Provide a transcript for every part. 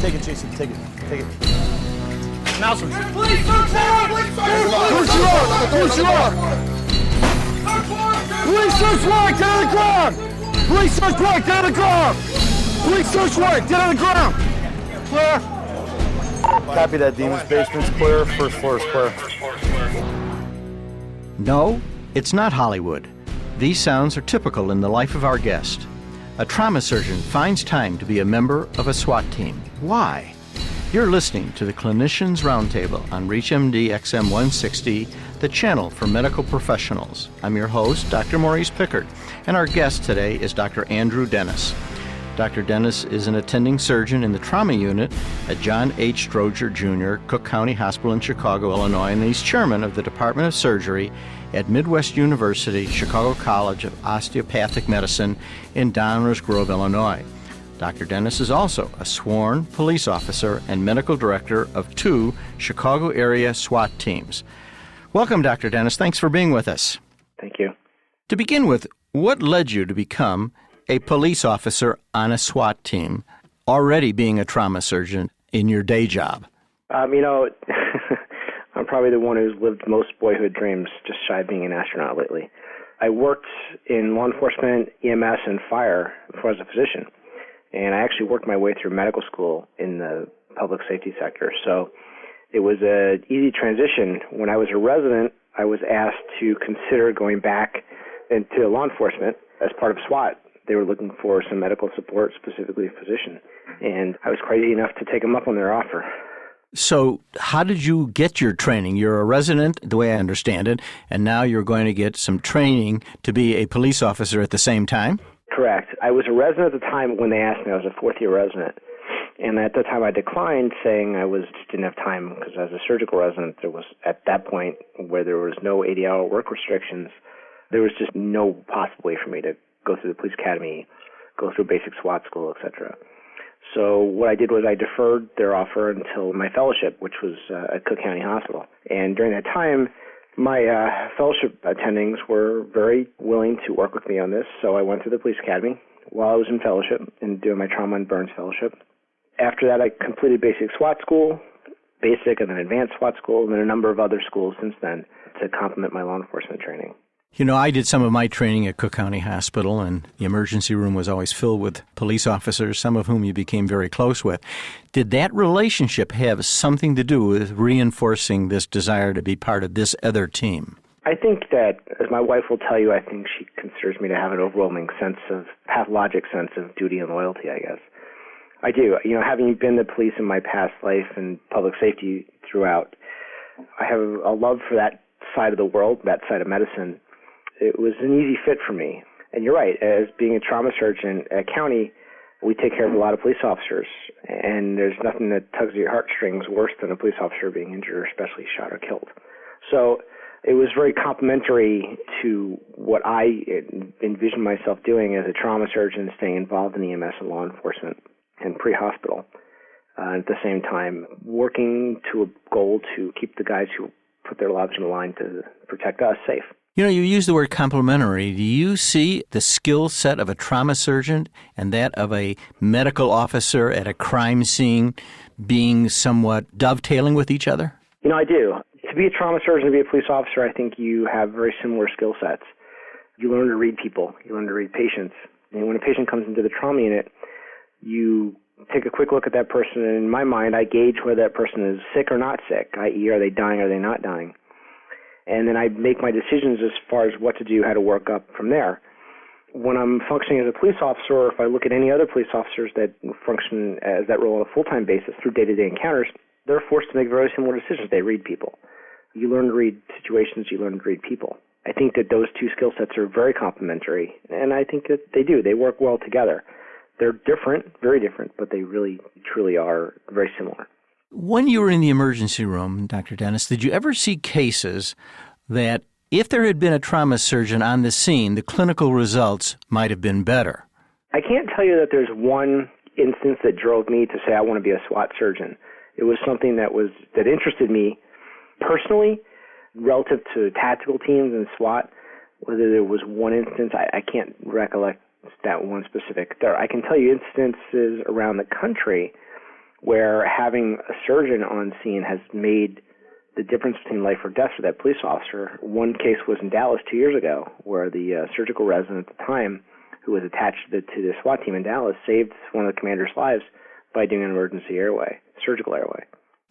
Take it, Jason. Take it. Announcements. Police search warrant! Police search warrant, get on the ground! Police search warrant, get on the ground! Police search warrant, get on the ground! Clear? Copy that, Demon's basement's clear, first floor is clear. No, it's not Hollywood. These sounds are typical in the life of our guest. A trauma surgeon finds time to be a member of a SWAT team. Why? You're listening to the Clinicians Roundtable on ReachMD XM 160, the channel for medical professionals. I'm your host, Dr. Maurice Pickard, and our guest today is Dr. Andrew Dennis. Dr. Dennis is an attending surgeon in the trauma unit at John H. Stroger Jr., Cook County Hospital in Chicago, Illinois, and he's chairman of the Department of Surgery at Midwest University, Chicago College of Osteopathic Medicine in Downers Grove, Illinois. Dr. Dennis is also a sworn police officer and medical director of 2 Chicago-area SWAT teams. Welcome, Dr. Dennis. Thanks for being with us. Thank you. To begin with, what led you to become a police officer on a SWAT team, already being a trauma surgeon in your day job? I'm probably the one who's lived most boyhood dreams, just shy of being an astronaut lately. I worked in law enforcement, EMS, and fire before I was a physician. And I actually worked my way through medical school in the public safety sector. So it was an easy transition. When I was a resident, I was asked to consider going back into law enforcement as part of SWAT. They were looking for some medical support, specifically a physician. And I was crazy enough to take them up on their offer. So how did you get your training? You're a resident, the way I understand it, and now you're going to get some training to be a police officer at the same time? Correct. I was a resident at the time when they asked me. I was a fourth-year resident. And at the time I declined, saying I just didn't have time, because as a surgical resident, there was, at that point, where there was no 80-hour work restrictions, there was just no possible way for me to go through the police academy, go through basic SWAT school, etc. So what I did was I deferred their offer until my fellowship, which was at Cook County Hospital. And during that time, my fellowship attendings were very willing to work with me on this, so I went through the police academy while I was in fellowship and doing my trauma and burns fellowship. After that, I completed basic SWAT school, basic and then advanced SWAT school, and then a number of other schools since then to complement my law enforcement training. You know, I did some of my training at Cook County Hospital, and the emergency room was always filled with police officers, some of whom you became very close with. Did that relationship have something to do with reinforcing this desire to be part of this other team? I think that, as my wife will tell you, I think she considers me to have an overwhelming pathologic sense of duty and loyalty, I guess. I do. You know, having been the police in my past life and public safety throughout, I have a love for that side of the world, that side of medicine. It was an easy fit for me. And you're right, as being a trauma surgeon at county, we take care of a lot of police officers, and there's nothing that tugs at your heartstrings worse than a police officer being injured or especially shot or killed. So it was very complementary to what I envisioned myself doing as a trauma surgeon, staying involved in EMS and law enforcement and pre-hospital. At the same time, working to a goal to keep the guys who put their lives on the line to protect us safe. You know, you use the word complementary. Do you see the skill set of a trauma surgeon and that of a medical officer at a crime scene being somewhat dovetailing with each other? You know, I do. To be a trauma surgeon, to be a police officer, I think you have very similar skill sets. You learn to read people. You learn to read patients. And when a patient comes into the trauma unit, you take a quick look at that person, and in my mind, I gauge whether that person is sick or not sick, i.e., are they dying or are they not dying? And then I make my decisions as far as what to do, how to work up from there. When I'm functioning as a police officer, or if I look at any other police officers that function as that role on a full-time basis through day-to-day encounters, they're forced to make very similar decisions. They read people. You learn to read situations, you learn to read people. I think that those two skill sets are very complementary, and I think that they do. They work well together. They're different, very different, but they really, truly are very similar. When you were in the emergency room, Dr. Dennis, did you ever see cases that if there had been a trauma surgeon on the scene, the clinical results might have been better? I can't tell you that there's one instance that drove me to say I want to be a SWAT surgeon. It was something that interested me personally relative to tactical teams and SWAT. Whether there was one instance, I can't recollect that one specific. I can tell you instances around the country where having a surgeon on scene has made the difference between life or death for that police officer. One case was in Dallas 2 years ago, where the surgical resident at the time, who was attached to the SWAT team in Dallas, saved one of the commander's lives by doing an emergency surgical airway.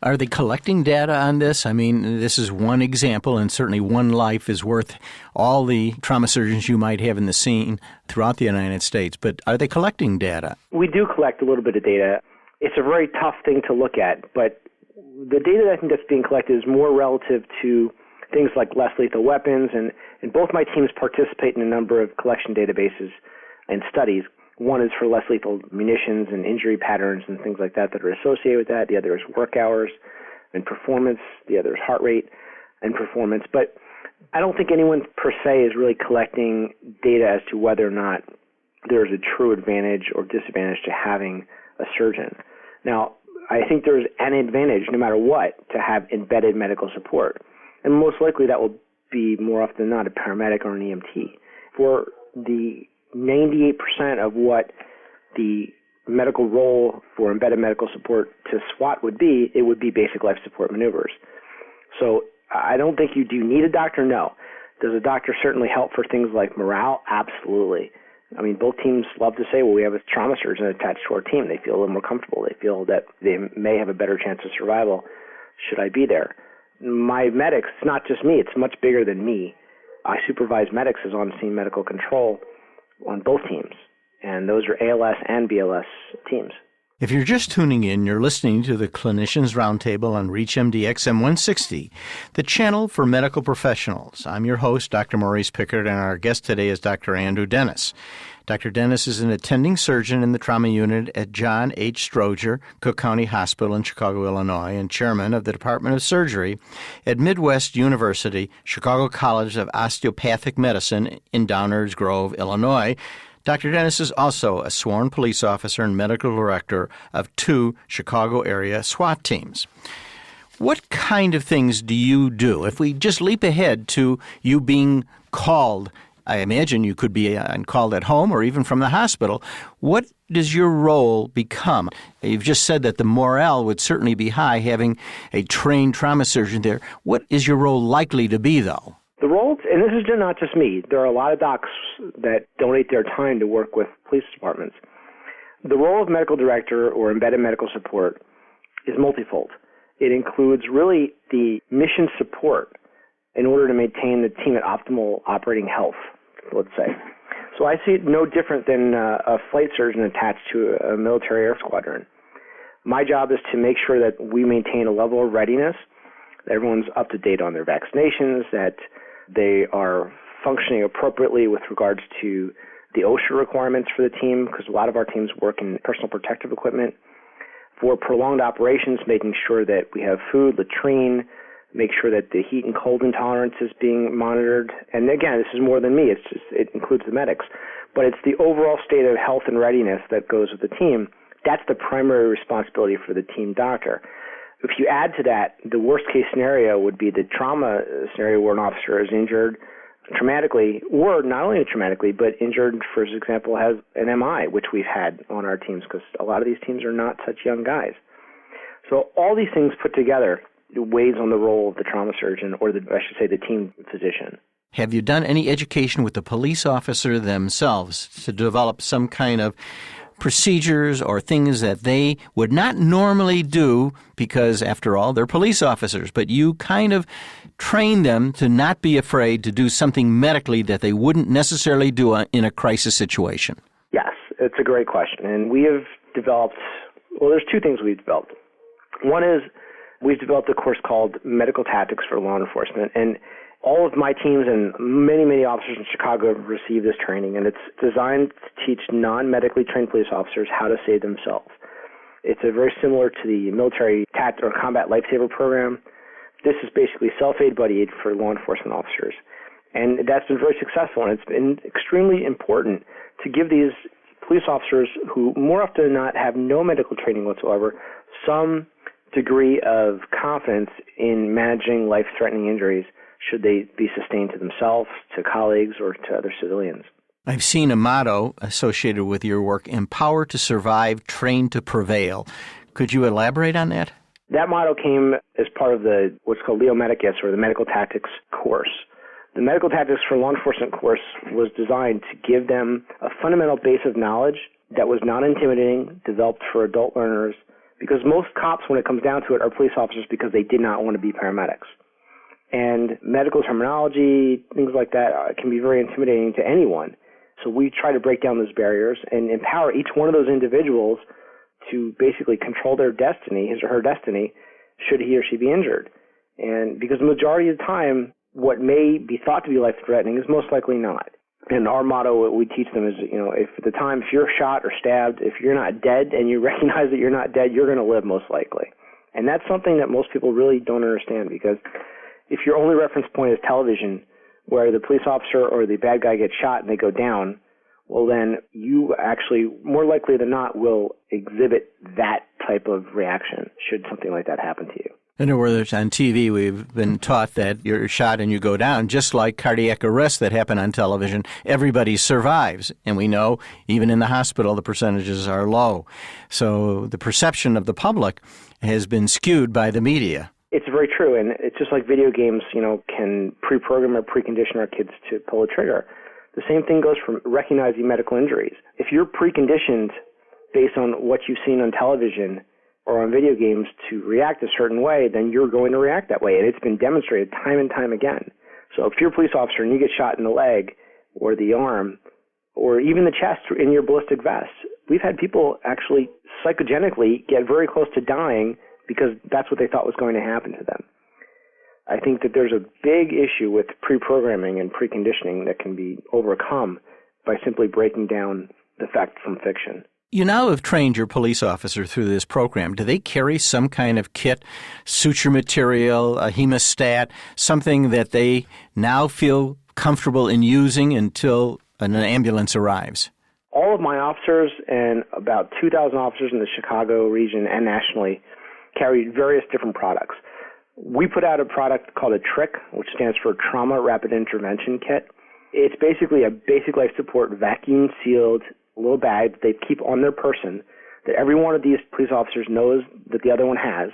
Are they collecting data on this? I mean, this is one example, and certainly one life is worth all the trauma surgeons you might have in the scene throughout the United States. But are they collecting data? We do collect a little bit of data. It's a very tough thing to look at, but the data that I think that's being collected is more relative to things like less lethal weapons, and both my teams participate in a number of collection databases and studies. One is for less lethal munitions and injury patterns and things like that are associated with that. The other is work hours and performance. The other is heart rate and performance. But I don't think anyone per se is really collecting data as to whether or not there is a true advantage or disadvantage to having a surgeon. Now, I think there's an advantage, no matter what, to have embedded medical support. And most likely that will be more often than not a paramedic or an EMT. For the 98% of what the medical role for embedded medical support to SWAT would be, it would be basic life support maneuvers. So I don't think you do need a doctor, no. Does a doctor certainly help for things like morale? Absolutely. I mean, both teams love to say, well, we have a trauma surgeon attached to our team. They feel a little more comfortable. They feel that they may have a better chance of survival should I be there. My medics, it's not just me. It's much bigger than me. I supervise medics as on-scene medical control on both teams, and those are ALS and BLS teams. If you're just tuning in, you're listening to the Clinicians Roundtable on ReachMD XM 160, the channel for medical professionals. I'm your host, Dr. Maurice Pickard, and our guest today is Dr. Andrew Dennis. Dr. Dennis is an attending surgeon in the trauma unit at John H. Stroger, Cook County Hospital in Chicago, Illinois, and chairman of the Department of Surgery at Midwest University, Chicago College of Osteopathic Medicine in Downers Grove, Illinois. Dr. Dennis is also a sworn police officer and medical director of 2 Chicago-area SWAT teams. What kind of things do you do? If we just leap ahead to you being called, I imagine you could be called at home or even from the hospital. What does your role become? You've just said that the morale would certainly be high having a trained trauma surgeon there. What is your role likely to be, though? The role, and this is not just me, there are a lot of docs that donate their time to work with police departments. The role of medical director or embedded medical support is multifold. It includes really the mission support in order to maintain the team at optimal operating health, let's say. So I see it no different than a flight surgeon attached to a military air squadron. My job is to make sure that we maintain a level of readiness, that everyone's up to date on their vaccinations, that they are functioning appropriately with regards to the OSHA requirements for the team, because a lot of our teams work in personal protective equipment. For prolonged operations, making sure that we have food, latrine, make sure that the heat and cold intolerance is being monitored. And again, this is more than me. It includes the medics. But it's the overall state of health and readiness that goes with the team. That's the primary responsibility for the team doctor. If you add to that, the worst-case scenario would be the trauma scenario where an officer is injured traumatically, or not only traumatically, but injured, for example, has an MI, which we've had on our teams, because a lot of these teams are not such young guys. So all these things put together weighs on the role of the trauma surgeon, or I should say the team physician. Have you done any education with the police officer themselves to develop some kind of procedures or things that they would not normally do because, after all, they're police officers, but you kind of train them to not be afraid to do something medically that they wouldn't necessarily do in a crisis situation? Yes, it's a great question. And we have developed, well, there's 2 things we've developed. One is we've developed a course called Medical Tactics for Law Enforcement, and all of my teams and many, many officers in Chicago have received this training, and it's designed to teach non-medically trained police officers how to save themselves. It's very similar to the military or combat lifesaver program. This is basically self-aid, buddy aid for law enforcement officers. And that's been very successful, and it's been extremely important to give these police officers who more often than not have no medical training whatsoever some degree of confidence in managing life-threatening injuries should they be sustained to themselves, to colleagues, or to other civilians. I've seen a motto associated with your work, empower to survive, train to prevail. Could you elaborate on that? That motto came as part of the what's called Leo Medicus, or the medical tactics course. The medical tactics for law enforcement course was designed to give them a fundamental base of knowledge that was non-intimidating, developed for adult learners, because most cops, when it comes down to it, are police officers because they did not want to be paramedics. And medical terminology, things like that, can be very intimidating to anyone. So we try to break down those barriers and empower each one of those individuals to basically control their destiny, his or her destiny, should he or she be injured. And because the majority of the time, what may be thought to be life-threatening is most likely not. And our motto, what we teach them is, if you're shot or stabbed, if you're not dead and you recognize that you're not dead, you're going to live most likely. And that's something that most people really don't understand, because if your only reference point is television, where the police officer or the bad guy gets shot and they go down, well, then you actually, more likely than not, will exhibit that type of reaction should something like that happen to you. In other words, on TV, we've been taught that you're shot and you go down, just like cardiac arrests that happen on television. Everybody survives, and we know even in the hospital the percentages are low. So the perception of the public has been skewed by the media. It's very true, and it's just like video games, can pre-program or precondition our kids to pull a trigger. The same thing goes for recognizing medical injuries. If you're preconditioned based on what you've seen on television or on video games to react a certain way, then you're going to react that way. And it's been demonstrated time and time again. So if you're a police officer and you get shot in the leg or the arm or even the chest in your ballistic vest, we've had people actually psychogenically get very close to dying because that's what they thought was going to happen to them. I think that there's a big issue with pre-programming and preconditioning that can be overcome by simply breaking down the fact from fiction. You now have trained your police officer through this program. Do they carry some kind of kit, suture material, a hemostat, something that they now feel comfortable in using until an ambulance arrives? All of my officers and about 2,000 officers in the Chicago region and nationally carry various different products. We put out a product called a TRIC, which stands for Trauma Rapid Intervention Kit. It's basically a basic life support vacuum-sealed little bag that they keep on their person that every one of these police officers knows that the other one has.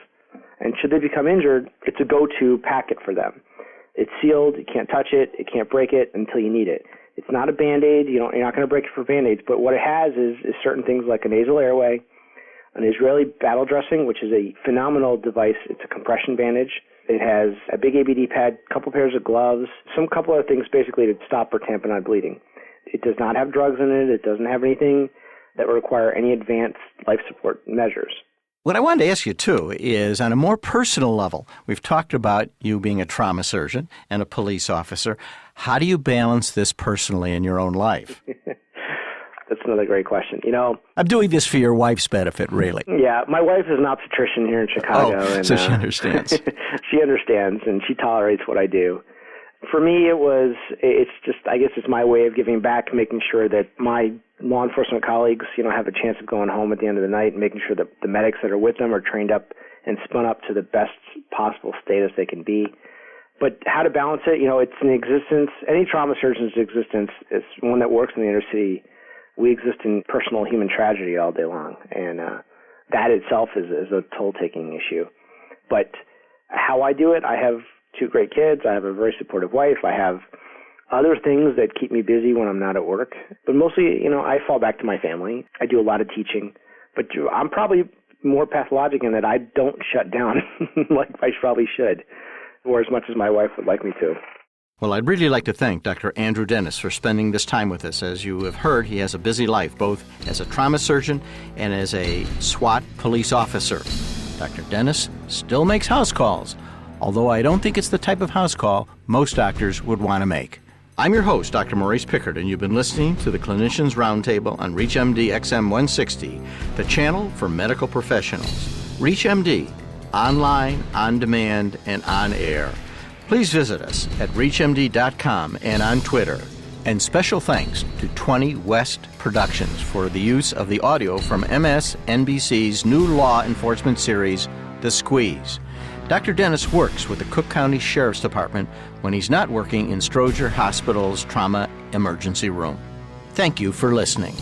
And should they become injured, it's a go-to packet for them. It's sealed. You can't touch it. You can't break it until you need it. It's not a Band-Aid. You're not going to break it for Band-Aids. But what it has is certain things like a nasal airway, an Israeli battle dressing, which is a phenomenal device. It's a compression bandage. It has a big ABD pad, a couple pairs of gloves, some couple other things basically to stop or tamponade bleeding. It does not have drugs in it. It doesn't have anything that would require any advanced life support measures. What I wanted to ask you, too, is on a more personal level, we've talked about you being a trauma surgeon and a police officer. How do you balance this personally in your own life? That's another great question. I'm doing this for your wife's benefit, really. Yeah, my wife is an obstetrician here in Chicago. So she understands. She understands, and she tolerates what I do. For me, I guess it's my way of giving back, making sure that my law enforcement colleagues, have a chance of going home at the end of the night and making sure that the medics that are with them are trained up and spun up to the best possible status they can be. But how to balance it, it's an existence. Any trauma surgeon's existence is one that works in the inner city. We exist in personal human tragedy all day long, and that itself is a toll-taking issue. But how I do it, I have 2 great kids. I have a very supportive wife. I have other things that keep me busy when I'm not at work. But mostly, I fall back to my family. I do a lot of teaching. But I'm probably more pathologic in that I don't shut down like I probably should, or as much as my wife would like me to. Well, I'd really like to thank Dr. Andrew Dennis for spending this time with us. As you have heard, he has a busy life, both as a trauma surgeon and as a SWAT police officer. Dr. Dennis still makes house calls, although I don't think it's the type of house call most doctors would want to make. I'm your host, Dr. Maurice Pickard, and you've been listening to the Clinicians Roundtable on ReachMD XM 160, the channel for medical professionals. ReachMD, online, on demand, and on air. Please visit us at reachmd.com and on Twitter. And special thanks to 20 West Productions for the use of the audio from MSNBC's new law enforcement series, The Squeeze. Dr. Dennis works with the Cook County Sheriff's Department when he's not working in Stroger Hospital's trauma emergency room. Thank you for listening.